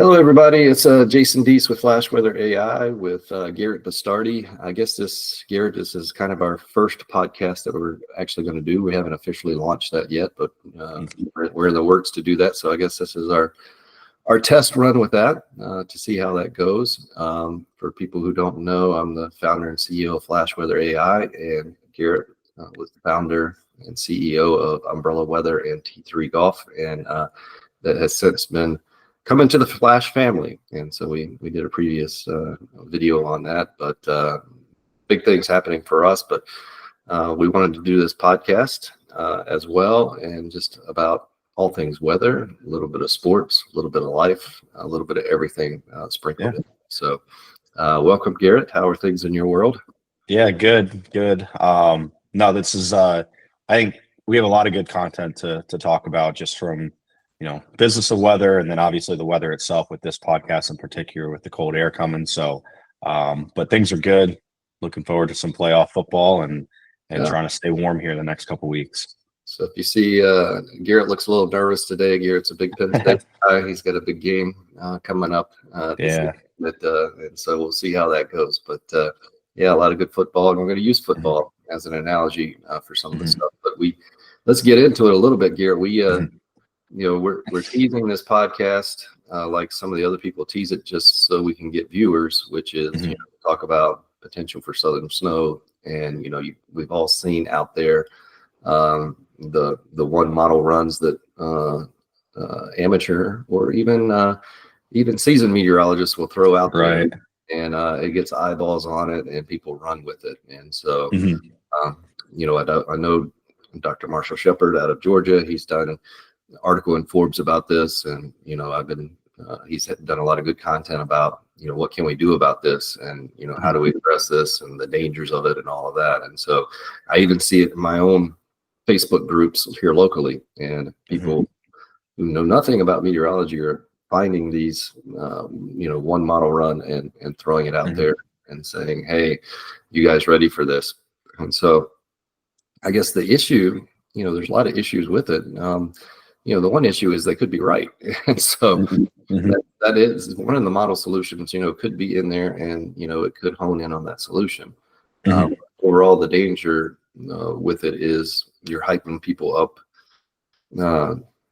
Hello, everybody. It's Jason Deese with Flash Weather AI with Garrett Bastardi. I guess Garrett, this is kind of our first podcast that we're actually going to do. We haven't officially launched that yet, but we're in the works to do that. So I guess this is our test run with that to see how that goes. For people who don't know, I'm the founder and CEO of Flash Weather AI, and Garrett was the founder and CEO of Umbrella Weather and T3 Golf, and that has since been come into the Flash family. And so we did a previous video on that, but big things happening for us. But we wanted to do this podcast as well, and just about all things weather, a little bit of sports, a little bit of life, a little bit of everything sprinkled in. So welcome, Garrett. How are things in your world? Yeah, good. No, this is I think we have a lot of good content to talk about, just from business of weather, and then obviously the weather itself with this podcast in particular, with the cold air coming. So but things are good. Looking forward to some playoff football and trying to stay warm here the next couple weeks. So if you see Garrett looks a little nervous today. Garrett's a Big Penn State guy. He's got a big game coming up. And so we'll see how that goes. But yeah, a lot of good football, and we're going to use football as an analogy for some of the stuff. But let's get into it a little bit, Garrett. We're teasing this podcast like some of the other people tease it, just so we can get viewers, which is talk about potential for southern snow. And we've all seen out there the one model runs that amateur or even seasoned meteorologists will throw out there, and it gets eyeballs on it and people run with it. And so I know Dr. Marshall Shepard out of Georgia, he's done an article in Forbes about this, and he's done a lot of good content about what can we do about this, and how do we address this and the dangers of it and all of that. And so I even see it in my own Facebook groups here locally, and people who know nothing about meteorology are finding these one model run and throwing it out there and saying, hey, you guys ready for this? And so I guess the issue, there's a lot of issues with it. The one issue is they could be right. And so that is one of the model solutions, could be in there, and, it could hone in on that solution. Overall, the danger with it is you're hyping people up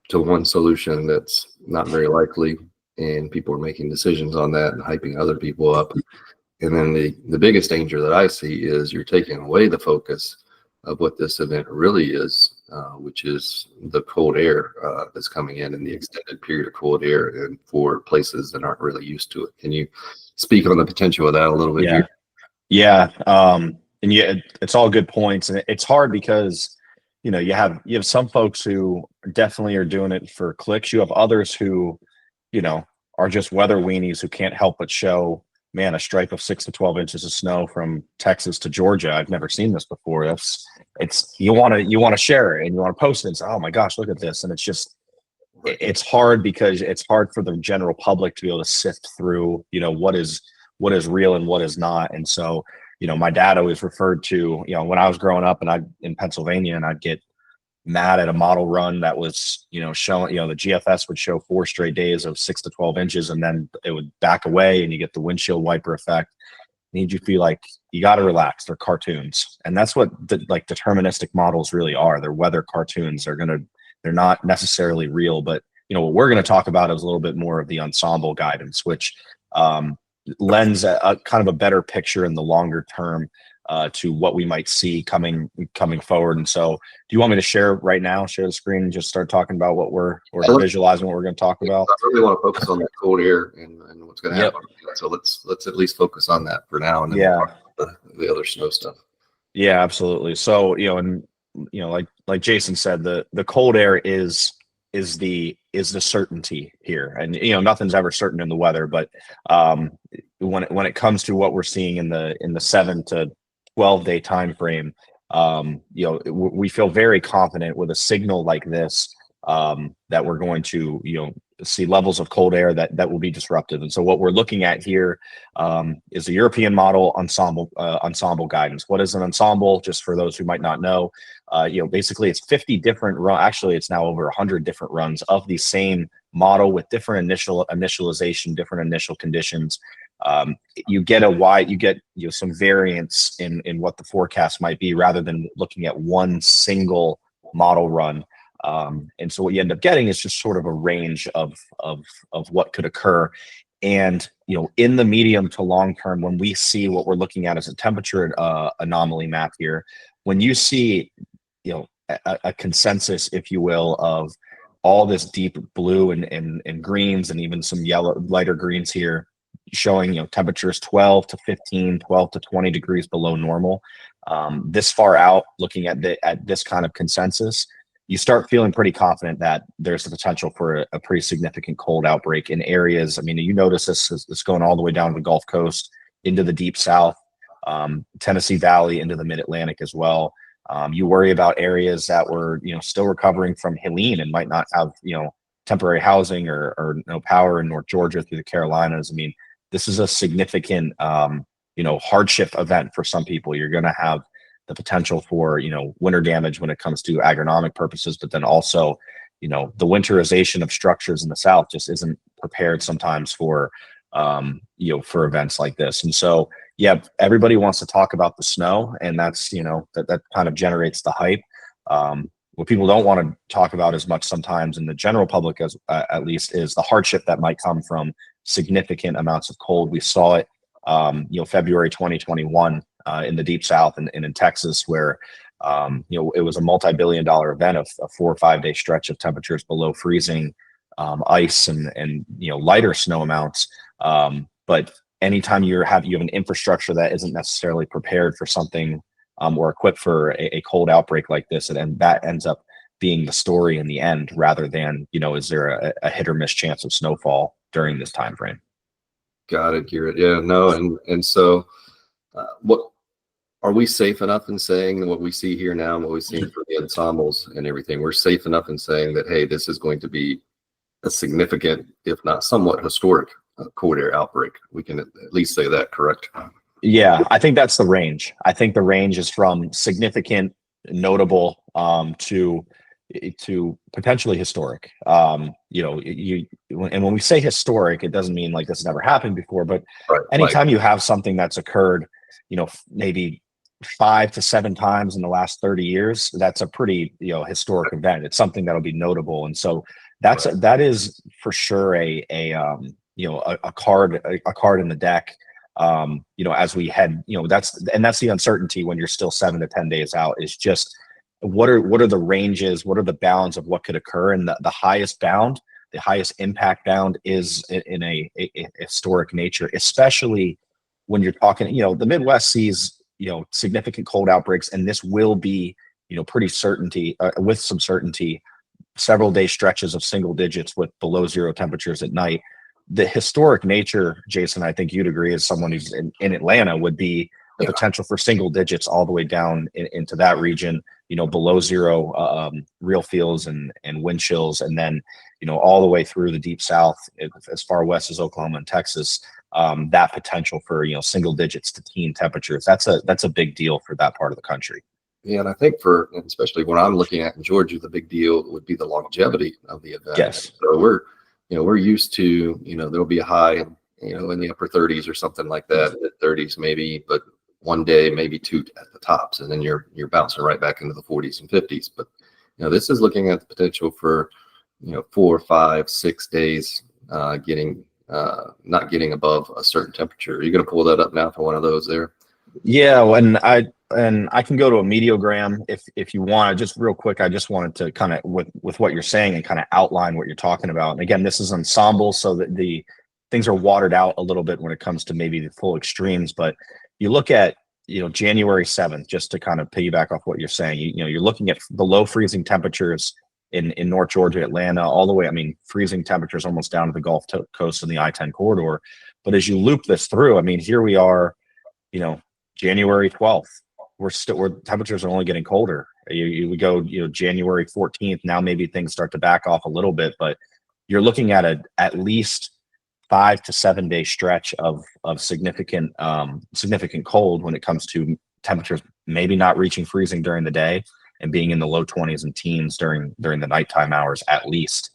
to one solution that's not very likely, and people are making decisions on that and hyping other people up. And then the biggest danger that I see is you're taking away the focus of what this event really is, which is the cold air that's coming in the extended period of cold air, and for places that aren't really used to it. Can you speak on the potential of that a little bit here? Yeah. And it's all good points, and it's hard because you have some folks who definitely are doing it for clicks. You have others who are just weather weenies who can't help but show, man, a stripe of 6 to 12 inches of snow from Texas to Georgia. I've never seen this before. You want to share it, and you want to post it and say, oh my gosh, look at this. And it's hard because it's hard for the general public to be able to sift through, what is real and what is not. And so, my dad always referred to, when I was growing up and in Pennsylvania, and I'd get mad at a model run that was, showing, the GFS would show 4 straight days of 6 to 12 inches, and then it would back away and you get the windshield wiper effect. Need you feel like you got to relax. They're cartoons. And that's what deterministic models really are. They're weather cartoons. They're not necessarily real, but what we're going to talk about is a little bit more of the ensemble guidance, which lends a kind of a better picture in the longer term to what we might see coming forward. And so, do you want me to share the screen and just start talking about what we're visualizing, what we're going to talk about? I really want to focus on that cold air and what's going to happen. So let's at least focus on that for now, and then we'll talk about the other snow stuff. Yeah, absolutely. So like Jason said, the cold air is the certainty here, and nothing's ever certain in the weather, but when it comes to what we're seeing in the 7 to 12 day time frame, we feel very confident with a signal like this that we're going to see levels of cold air that will be disruptive. And so what we're looking at here is the European model ensemble guidance. What is an ensemble? Just for those who might not know, basically it's 50 different actually it's now over 100 different runs of the same model with different initialization, different initial conditions, you get some variance in what the forecast might be, rather than looking at one single model run. And so what you end up getting is just sort of a range of what could occur. And in the medium to long term, when we see what we're looking at as a temperature anomaly map here, when you see a consensus, if you will, of all this deep blue and greens, and even some yellow, lighter greens here, showing temperatures 12 to 15, 12 to 20 degrees below normal, this far out, looking at this kind of consensus, you start feeling pretty confident that there's the potential for a pretty significant cold outbreak in areas. I mean, you notice this going all the way down the Gulf Coast into the deep South, Tennessee Valley, into the Mid-Atlantic as well. You worry about areas that were still recovering from Helene and might not have temporary housing or no power in North Georgia through the Carolinas. I mean, this is a significant hardship event for some people. You're going to have the potential for winter damage when it comes to agronomic purposes, but then also the winterization of structures in the South just isn't prepared sometimes for for events like this. And so yeah, everybody wants to talk about the snow, and that's that kind of generates the hype. What people don't want to talk about as much sometimes, in the general public as at least, is the hardship that might come from significant amounts of cold. We saw it February 2021 in the deep South and in Texas, where it was a multi-billion-dollar event of a 4 or 5 day stretch of temperatures below freezing, ice and lighter snow amounts. But anytime you have an infrastructure that isn't necessarily prepared for something or equipped for a cold outbreak like this, and that ends up being the story in the end, rather than is there a hit or miss chance of snowfall during this time frame. Got it, Garrett. Yeah, no, and so what are we safe enough in saying that what we see here now and what we've seen for the ensembles and everything, we're safe enough in saying that, hey, this is going to be a significant, if not somewhat historic, cold air outbreak? We can at least say that, correct? Yeah, I think that's the range. I think the range is from significant, notable, to potentially historic. And when we say historic, it doesn't mean like this has never happened before, but right, anytime you have something that's occurred, maybe 5 to 7 times in the last 30 years, that's a pretty historic event. It's something that'll be notable, and so that is for sure a card in the deck. As we head, that's the uncertainty when you're still 7 to 10 days out, is just what are the ranges, what are the bounds of what could occur, and the highest bound, the highest impact bound is in a historic nature, especially when you're talking, the Midwest sees significant cold outbreaks, and this will be with some certainty, several day stretches of single digits with below zero temperatures at night. The historic nature, Jason, I think you'd agree, as someone who's in Atlanta, would be the potential for single digits all the way down into that region, below zero real feels and wind chills, and then all the way through the deep South, as far west as Oklahoma and Texas. That potential for single digits to teen temperatures, that's a big deal for that part of the country. Yeah, and I think especially when I'm looking at in Georgia, the big deal would be the longevity of the event. Yes. So we're used to, there'll be a high, in the upper 30s or something like that, mid 30s maybe, but one day, maybe 2 at the tops, and then you're bouncing right back into the 40s and 50s. But this is looking at the potential for 4, 5, 6 days not getting above a certain temperature. Are you going to pull that up now for one of those there? Yeah, and I can go to a meteogram if you want. Just real quick, I just wanted to kind of with what you're saying and kind of outline what you're talking about. And again, this is Ensembles, so that the things are watered out a little bit when it comes to maybe the full extremes. But you look at January 7th, just to kind of piggyback off what you're saying. You're looking at below freezing temperatures in North Georgia, Atlanta, all the way. I mean, freezing temperatures almost down to the Gulf Coast and the I-10 corridor. But as you loop this through, I mean, here we are, January 12th. We're temperatures are only getting colder. We go, January 14th. Now maybe things start to back off a little bit, but you're looking at at least 5 to 7 day stretch of significant cold when it comes to temperatures maybe not reaching freezing during the day, and being in the low 20s and teens during the nighttime hours at least.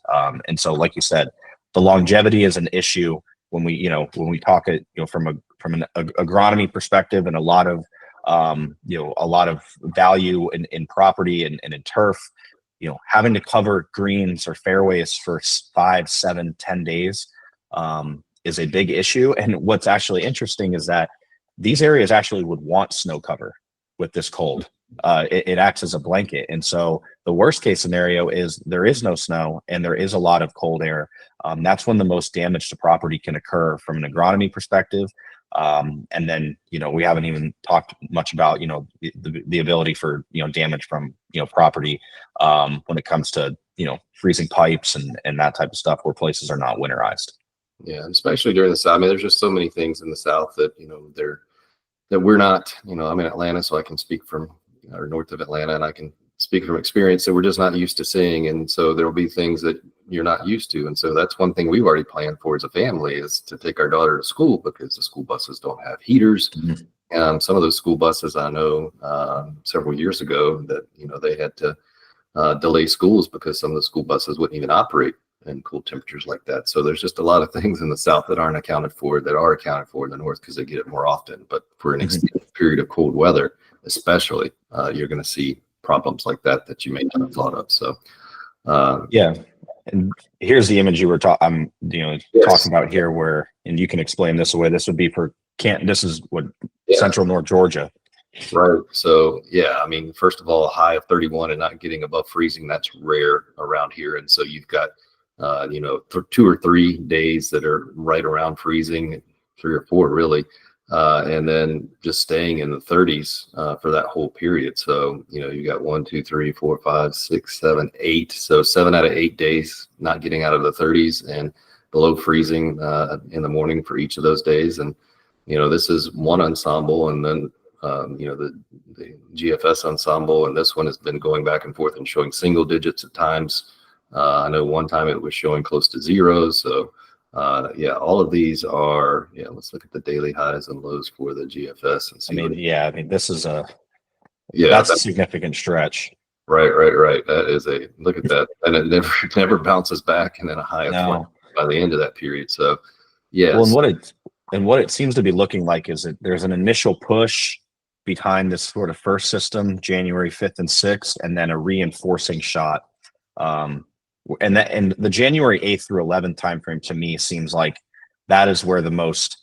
And so, like you said, the longevity is an issue when we talk it, from an agronomy perspective, and a lot of value in property and in turf. Having to cover greens or fairways for 5, 7, 10 days is a big issue. And what's actually interesting is that these areas actually would want snow cover with this cold. It acts as a blanket. And so the worst case scenario is there is no snow and there is a lot of cold air. That's when the most damage to property can occur from an agronomy perspective. And then, we haven't even talked much about, the ability for, damage from, property when it comes to, freezing pipes and that type of stuff where places are not winterized. Yeah, especially during the South. I mean, there's just so many things in the South that, that we're not, I'm in Atlanta, so I can speak from, or north of Atlanta, and I can speak from experience that we're just not used to seeing. And so there'll be things that you're not used to. And so that's one thing we've already planned for as a family, is to take our daughter to school, because the school buses don't have heaters. Mm-hmm. Some of those school buses, I know several years ago that, they had to delay schools because some of the school buses wouldn't even operate in cool temperatures like that. So there's just a lot of things in the South that aren't accounted for, that are accounted for in the North, because they get it more often. But for an extended period of cold weather, especially, you're going to see problems like that you may not have thought of. So, yeah. And here's the image you were talking about here, where, and you can explain this away. This would be for Canton. This is what central North Georgia. Right. So, yeah, I mean, first of all, a high of 31 and not getting above freezing, that's rare around here. And so you've got, 2 or 3 days that are right around freezing, 3 or 4 really. And then just staying in the 30s for that whole period. So, you got 1, 2, 3, 4, 5, 6, 7, 8. So 7 out of 8 days not getting out of the 30s and below freezing in the morning for each of those days. And, this is one ensemble, and then, the GFS ensemble, and this one has been going back and forth and showing single digits at times. I know one time it was showing close to 0. So, all of these are, let's look at the daily highs and lows for the GFS and see. This is that's a significant stretch. Right. That is look at that. And it never bounces back, and then a high of 20 by the end of that period. So, yeah. Well, and what it seems to be looking like is that there's an initial push behind this sort of first system, January 5th and 6th, and then a reinforcing shot. And the January 8th through 11th timeframe, to me, seems like that is where the most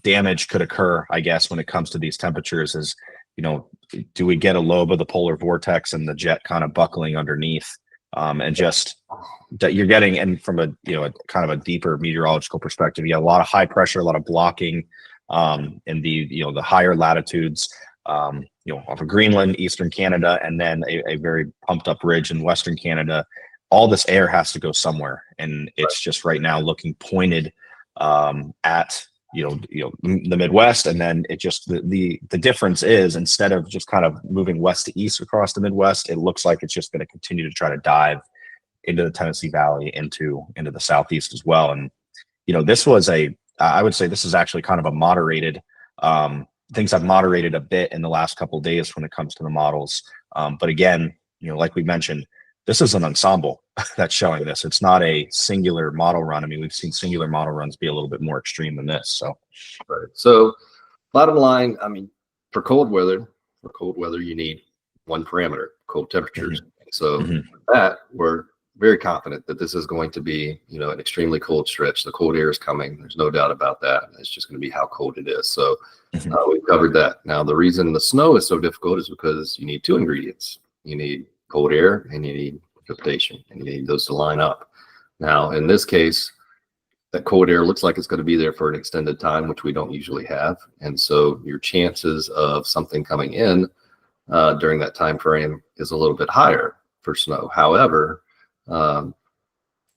damage could occur, I guess, when it comes to these temperatures. Is, do we get a lobe of the polar vortex and the jet kind of buckling underneath, and just that you're getting, and from a kind of a deeper meteorological perspective, you have a lot of high pressure, a lot of blocking in the higher latitudes. Off of Greenland, Eastern Canada, and then a very pumped up ridge in Western Canada. All this air has to go somewhere, and it's just right now looking pointed at the Midwest. And then it just the difference is, instead of just kind of moving west to east across the Midwest, it looks like it's just going to continue to try to dive into the Tennessee Valley, into the Southeast as well. And this was I would say this is actually kind of a moderated. Things have moderated a bit in the last couple of days when it comes to the models. But again, like we mentioned, this is an ensemble that's showing this. It's not a singular model run. I mean, we've seen singular model runs be a little bit more extreme than this. So, right. So, bottom line, I mean, for cold weather, you need one parameter: cold temperatures. Mm-hmm. So that we're very confident that this is going to be, an extremely cold stretch. The cold air is coming. There's no doubt about that. It's just going to be how cold it is. So we've covered that. Now, the reason the snow is so difficult is because you need 2 ingredients. You need cold air and you need precipitation, and you need those to line up. Now, in this case, that cold air looks like it's going to be there for an extended time, which we don't usually have. And so your chances of something coming in during that time frame is a little bit higher for snow. However,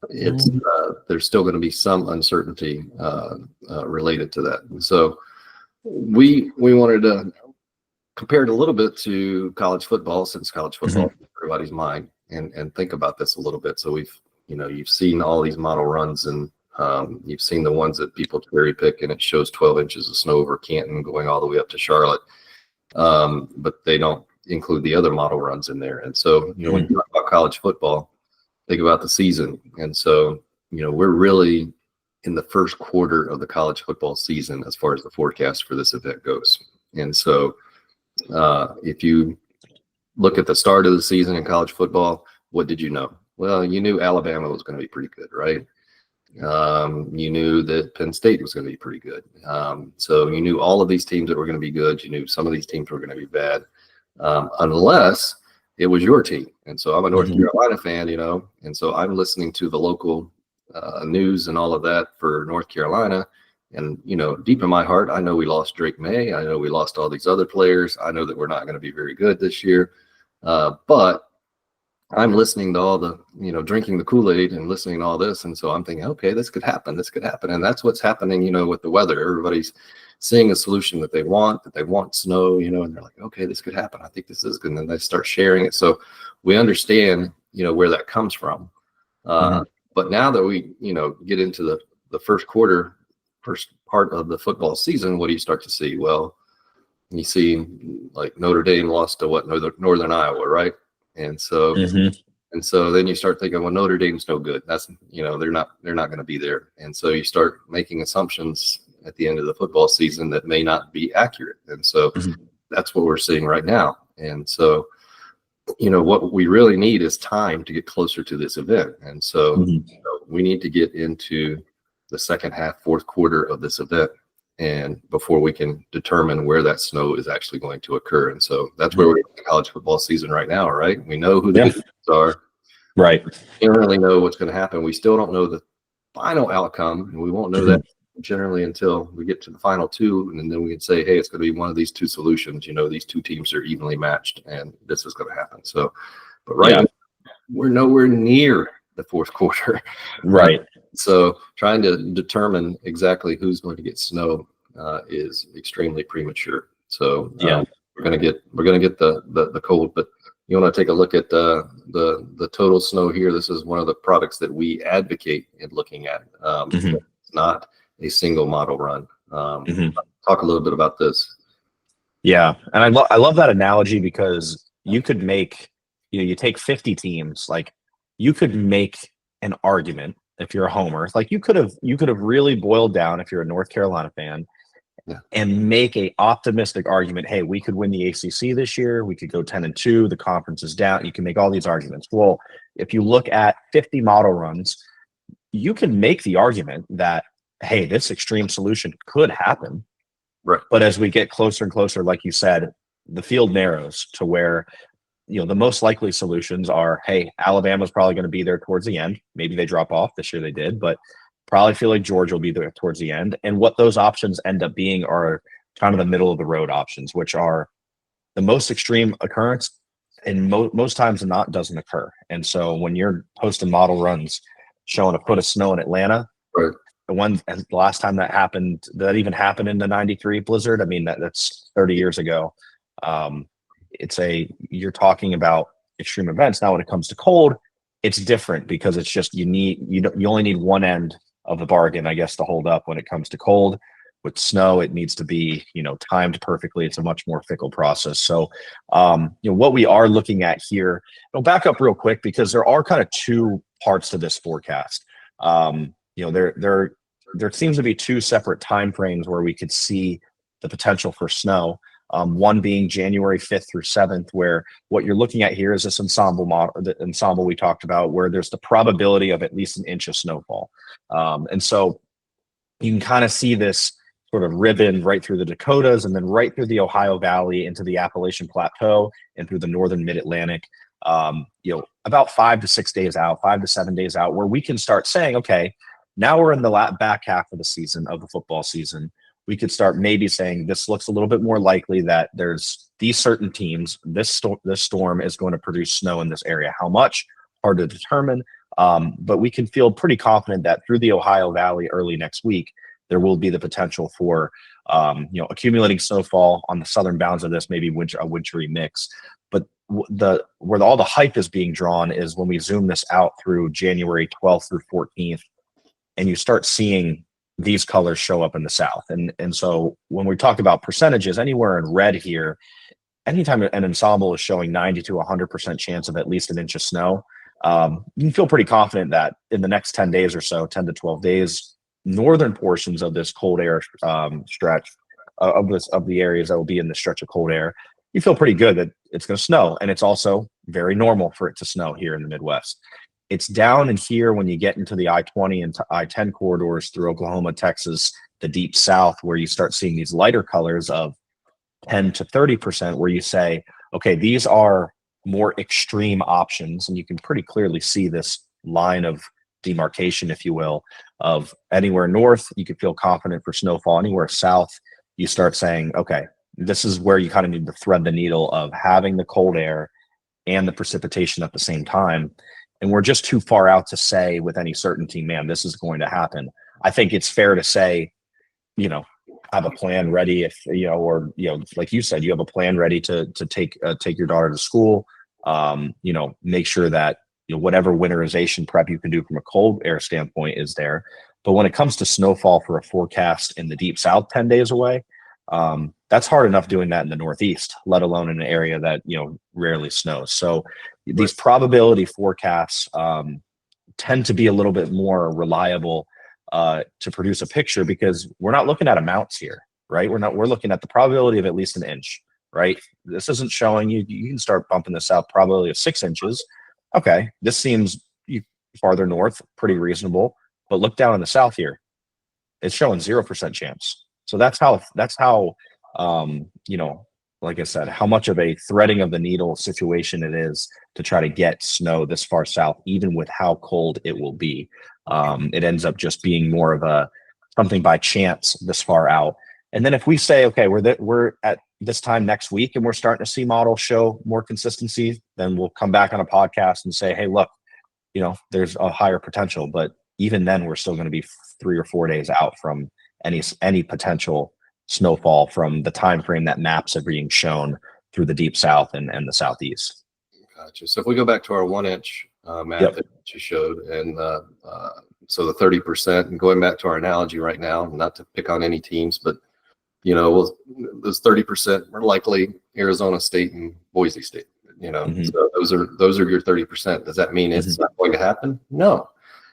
there's still going to be some uncertainty related to that. And so we wanted to compare it a little bit to college football, since college football is everybody's mind, and think about this a little bit. So you've seen all these model runs, and you've seen the ones that people cherry pick, and it shows 12 inches of snow over Canton going all the way up to Charlotte. But they don't include the other model runs in there. And so, when you talk about college football, think about the season. And so, we're really in the first quarter of the college football season as far as the forecast for this event goes. And so if you look at the start of the season in college football, what did you know? Well, you knew Alabama was going to be pretty good, right? You knew that Penn State was going to be pretty good. So you knew all of these teams that were going to be good. You knew some of these teams were going to be bad, unless it was your team. And so I'm a North Carolina fan, and so I'm listening to the local news and all of that for North Carolina. And, deep in my heart, I know we lost Drake May. I know we lost all these other players. I know that we're not going to be very good this year. But I'm listening to all the, drinking the Kool-Aid and listening to all this. And so I'm thinking, okay, this could happen. This could happen. And that's what's happening, with the weather. Everybody's seeing a solution that they want snow, and they're like, okay, this could happen. I think this is good. And then they start sharing it. So we understand, where that comes from. But now that we, get into the first part of the football season, what do you start to see? Well, you see like Notre Dame lost to Northern Iowa, right? And so and so then you start thinking, well, Notre Dame's no good. That's they're not going to be there. And so you start making assumptions at the end of the football season that may not be accurate. And so that's what we're seeing right now. And so what we really need is time to get closer to this event. And so we need to get into the second half, fourth quarter of this event, and before we can determine where that snow is actually going to occur. And so that's where we're in the college football season right now, right? We know who the good teams are. Right. We don't really know what's going to happen. We still don't know the final outcome, and we won't know that generally until we get to the final two, and then we can say, hey, it's going to be one of these two solutions. These two teams are evenly matched, and this is going to happen. So, but now, we're nowhere near the fourth quarter. Right. So trying to determine exactly who's going to get snow is extremely premature. So we're going to get the cold, but you want to take a look at the total snow here. This is one of the products that we advocate in looking at. It's not a single model run. Talk a little bit about this. Yeah, and I love that analogy, because you could make, you take 50 teams, like you could make an argument if you're a homer, like you could have really boiled down, if you're a North Carolina fan, and make a optimistic argument. Hey, we could win the ACC this year. We could go 10-2. The conference is down. You can make all these arguments. Well, if you look at 50 model runs, you can make the argument that, hey, this extreme solution could happen. Right. But as we get closer and closer, like you said, the field narrows to where, the most likely solutions are, hey, Alabama's probably going to be there towards the end. Maybe they drop off. This year they did, but probably feel like Georgia will be there towards the end. And what those options end up being are kind of the middle of the road options, which are the most extreme occurrence, and most times than not doesn't occur. And so when you're posting model runs showing a foot of snow in Atlanta, right, the last time that happened, that even happened in the 93 blizzard, I mean, that's 30 years ago. You're talking about extreme events. Now, when it comes to cold, it's different, because it's just, you only need one end of the bargain, I guess, to hold up when it comes to cold. With snow, it needs to be, timed perfectly. It's a much more fickle process. So, what we are looking at here, I'll back up real quick, because there are kind of two parts to this forecast. There seems to be two separate time frames where we could see the potential for snow. One being January 5th through 7th, where what you're looking at here is this ensemble model, the ensemble we talked about, where there's the probability of at least an inch of snowfall. And so you can kind of see this sort of ribbon right through the Dakotas, and then right through the Ohio Valley into the Appalachian Plateau and through the northern mid-Atlantic, about 5 to 6 days out, 5 to 7 days out, where we can start saying, okay, now we're in the back half of the season, of the football season. We could start maybe saying this looks a little bit more likely that there's these certain teams, this storm is going to produce snow in this area. How much? Hard to determine. But we can feel pretty confident that through the Ohio Valley early next week, there will be the potential for accumulating snowfall on the southern bounds of this, maybe a wintry mix. But where all the hype is being drawn is when we zoom this out through January 12th through 14th, and you start seeing these colors show up in the South. And so when we talk about percentages, anywhere in red here, anytime an ensemble is showing 90 to 100% chance of at least an inch of snow, you can feel pretty confident that in the next 10 days or so, 10 to 12 days, northern portions of this cold air stretch of the areas that will be in the stretch of cold air, you feel pretty good that it's going to snow. And it's also very normal for it to snow here in the Midwest. It's down in here when you get into the I-20 and I-10 corridors through Oklahoma, Texas, the deep south, where you start seeing these lighter colors of 10 to 30%, where you say, okay, these are more extreme options. And you can pretty clearly see this line of demarcation, if you will, of anywhere north, you could feel confident for snowfall. Anywhere south, you start saying, okay, this is where you kind of need to thread the needle of having the cold air and the precipitation at the same time. And we're just too far out to say with any certainty, man, this is going to happen. I think it's fair to say, have a plan ready if, or, like you said, you have a plan ready to take your daughter to school, make sure that, whatever winterization prep you can do from a cold air standpoint is there. But when it comes to snowfall for a forecast in the deep south 10 days away, that's hard enough doing that in the Northeast, let alone in an area that, rarely snows. So these probability forecasts tend to be a little bit more reliable to produce a picture, because we're not looking at amounts here, right? We're looking at the probability of at least an inch, right? This isn't showing you can start bumping this out, probability of 6 inches. Okay, this seems farther north, pretty reasonable, but look down in the south here, it's showing 0% chance. So that's how like I said, how much of a threading of the needle situation it is to try to get snow this far south, even with how cold it will be. It ends up just being more of a something by chance this far out. And then if we say, okay, we're at this time next week and we're starting to see models show more consistency, then we'll come back on a podcast and say, hey, look, there's a higher potential. But even then, we're still going to be 3 or 4 days out from any potential snowfall from the time frame that maps are being shown through the deep south and the southeast. Gotcha. So if we go back to our 1 inch map that you showed, and so the 30%, and going back to our analogy right now, not to pick on any teams, but those 30% are likely Arizona State and Boise State. So those are your 30%. Does that mean it's not going to happen? No.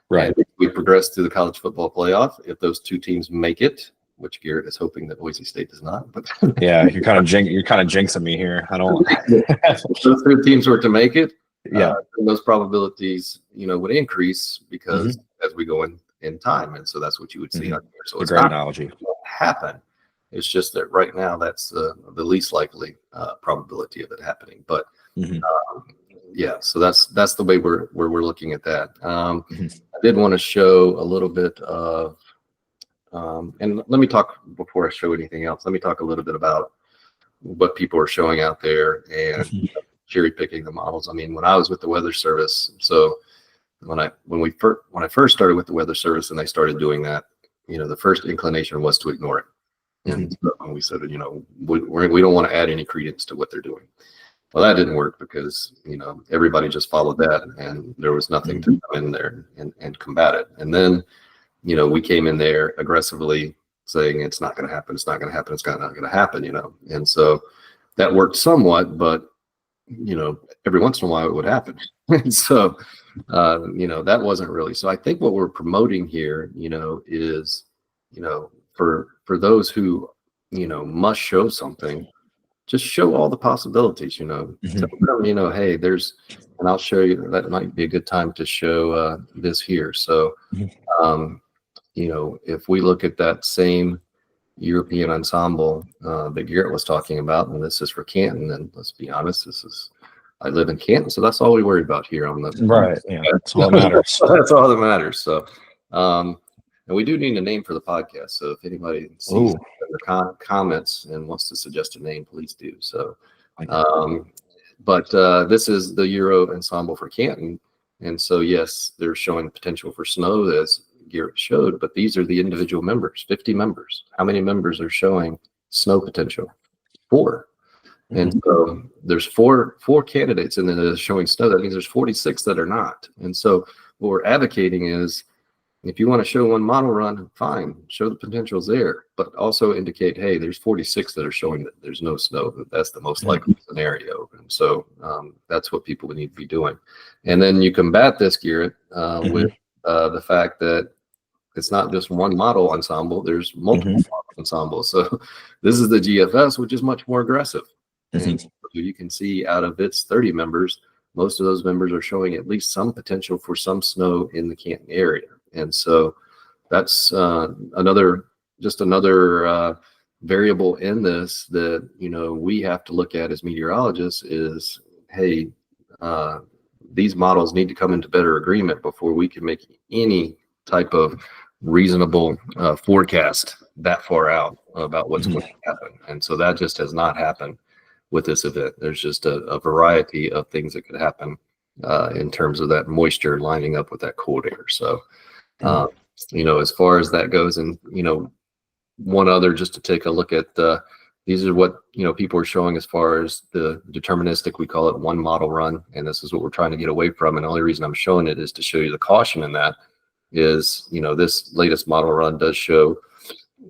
Right. And if we progress through the college football playoff, if those two teams make it, which Garrett is hoping that Boise State does not. But yeah, you're kind of jinxing me here. I don't. If those two teams were to make it, those probabilities, would increase because as we go in time, and so that's what you would see on here. So it's a great analogy. It won't happen. It's just that right now that's the least likely probability of it happening. But so that's the way we're looking at that. I did want to show a little bit of. And let me talk before I show anything else. Let me talk a little bit about what people are showing out there and cherry picking the models. I mean, when I was with the Weather Service, so when I first started with the Weather Service and they started doing that, the first inclination was to ignore it, and so we said, we don't want to add any credence to what they're doing. Well, that didn't work because everybody just followed that, and there was nothing to come in there and combat it. And then we came in there aggressively saying it's not going to happen. It's not going to happen. It's not going to happen, And so that worked somewhat, but, every once in a while it would happen. And so, that wasn't really. So I think what we're promoting here, is, for those who, must show something, just show all the possibilities, tell them, hey, and I'll show you, that might be a good time to show this here. So, if we look at that same European ensemble that Garrett was talking about, and this is for Canton, and let's be honest, I live in Canton, so that's all we worry about here on the right. Yeah, that's all that matters. That's all that matters. So, and we do need a name for the podcast. So if anybody sees the comments and wants to suggest a name, please do. So, but this is the Euro ensemble for Canton, and so yes, they're showing potential for snow as Garrett showed, but these are the individual members, 50 members. How many members are showing snow potential? 4. And so there's four candidates, and then showing snow. That means there's 46 that are not. And so what we're advocating is, if you want to show one model run, fine, show the potentials there, but also indicate, hey, there's 46 that are showing that there's no snow. That's the most likely scenario. And so that's what people would need to be doing. And then you combat this, Garrett, with the fact that it's not just one model ensemble, there's multiple ensembles. So this is the GFS, which is much more aggressive. And so you can see out of its 30 members, most of those members are showing at least some potential for some snow in the Canton area. And so that's another variable in this that, we have to look at as meteorologists is, hey, these models need to come into better agreement before we can make any type of reasonable forecast that far out about what's going to happen. And so that just has not happened with this event. There's just a variety of things that could happen in terms of that moisture lining up with that cold air. So, as far as that goes, and, one other, just to take a look at these are what, people are showing as far as the deterministic, we call it one model run. And this is what we're trying to get away from. And the only reason I'm showing it is to show you the caution in that is, this latest model run does show,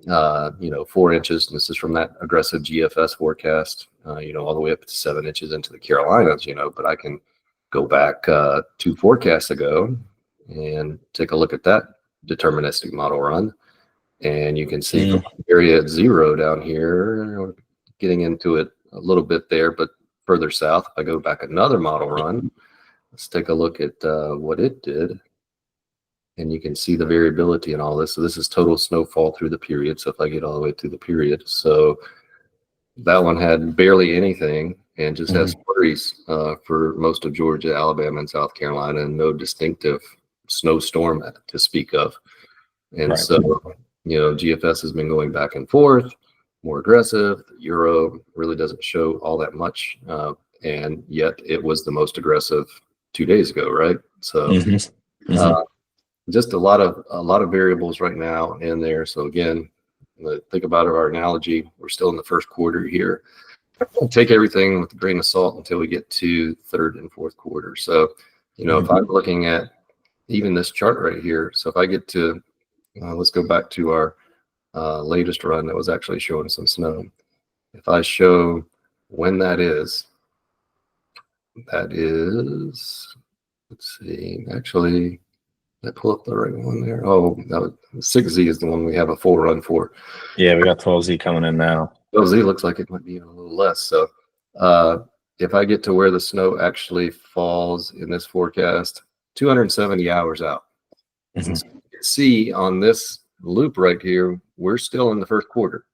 4 inches. And this is from that aggressive GFS forecast, all the way up to 7 inches into the Carolinas, but I can go back 2 forecasts ago and take a look at that deterministic model run. And you can see from area 0 down here, getting into it a little bit there, but further south, if I go back another model run, let's take a look at what it did. And you can see the variability in all this. So this is total snowfall through the period. So if I get all the way through the period, so that one had barely anything and just has flurries for most of Georgia, Alabama, and South Carolina, and no distinctive snowstorm to speak of. And so, GFS has been going back and forth, more aggressive. The Euro really doesn't show all that much, and yet it was the most aggressive 2 days ago, right? So just a lot of variables right now in there. So again, think about our analogy. We're still in the first quarter here. Take everything with a grain of salt until we get to third and fourth quarter. So, if I'm looking at even this chart right here, so if I get to, let's go back to our latest run that was actually showing some snow. If I show when that is, let's see, actually, I pull up the right one there. Oh, no, 6Z is the one we have a full run for. Yeah, we got 12Z coming in now. 12Z looks like it might be a little less. So if I get to where the snow actually falls in this forecast, 270 hours out. So you can see on this loop right here, we're still in the first quarter.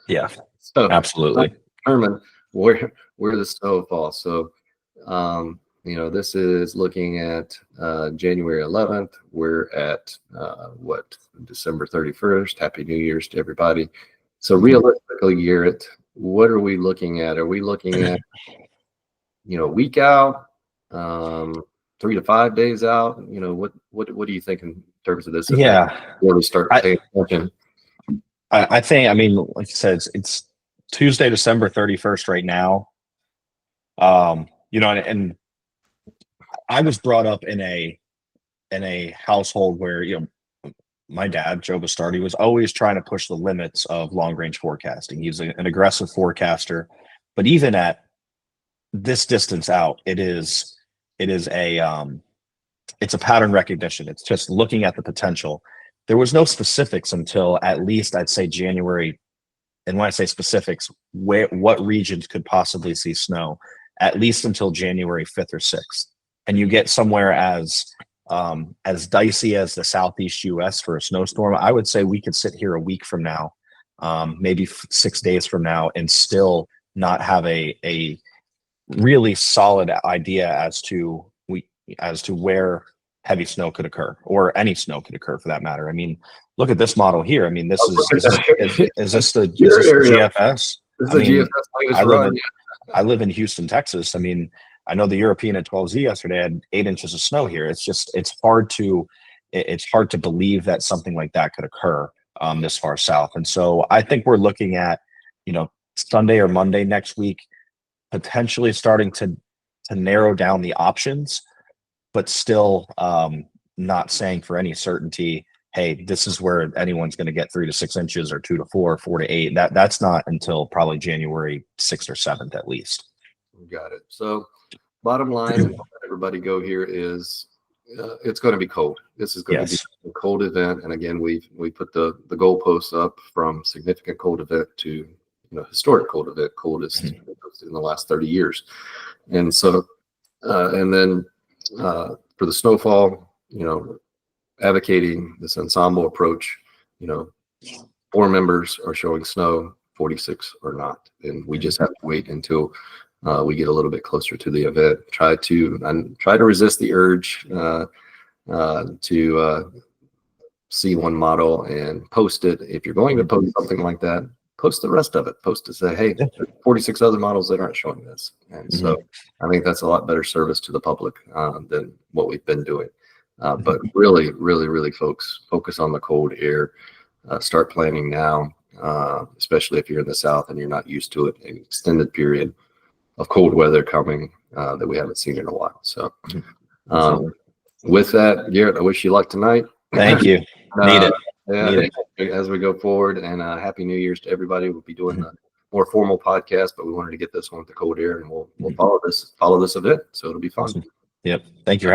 Yeah, so absolutely. Determine where the snow falls. So, this is looking at January 11th. We're at December 31st. Happy New Year's to everybody. So realistically, Garrett, what are we looking at? Are we looking at, a week out, 3 to 5 days out? What do you think in terms of this? Yeah, really start paying attention. I think, like you said, it's Tuesday, December 31st right now. And I was brought up in a household where, my dad, Joe Bastardi, was always trying to push the limits of long range forecasting. He's an aggressive forecaster, but even at this distance out, it's a pattern recognition. It's just looking at the potential. There was no specifics until at least I'd say January. And when I say specifics, what regions could possibly see snow, at least until January 5th or 6th. And you get somewhere as dicey as the Southeast US for a snowstorm. I would say we could sit here a week from now, maybe 6 days from now, and still not have a really solid idea as to where heavy snow could occur, or any snow could occur for that matter. Look at this model here. This is this the GFS? This is the GFS. I live in Houston, Texas. I know the European at 12Z yesterday had 8 inches of snow here. It's hard to believe that something like that could occur this far south. And so I think we're looking at, Sunday or Monday next week, potentially starting to narrow down the options, but still not saying for any certainty hey, this is where anyone's going to get 3 to 6 inches or 2 to 4, 4 to 8. That's not until probably January 6th or 7th at least. Got it. So bottom line, and let everybody go here is it's going to be cold. This is going to be a cold event. And again, we put the goalposts up from significant cold event to historic cold event, coldest in the last 30 years. And so, and then for the snowfall, advocating this ensemble approach, 4 members are showing snow, 46 are not. And we just have to wait until we get a little bit closer to the event. Try to resist the urge to see one model and post it. If you're going to post something like that, post the rest of it. Post to say, hey, 46 other models that aren't showing this. And so I think that's a lot better service to the public than what we've been doing. But really, really, really, folks, focus on the cold air. Start planning now, especially if you're in the South and you're not used to it. An extended period of cold weather coming that we haven't seen in a while. So with that, Garrett, I wish you luck tonight. Thank you. Need it. Yeah, as we go forward, and Happy New Year's to everybody. We'll be doing a more formal podcast, but we wanted to get this one with the cold air, and we'll follow this event, so it'll be fun. Awesome. Yep. Thank you.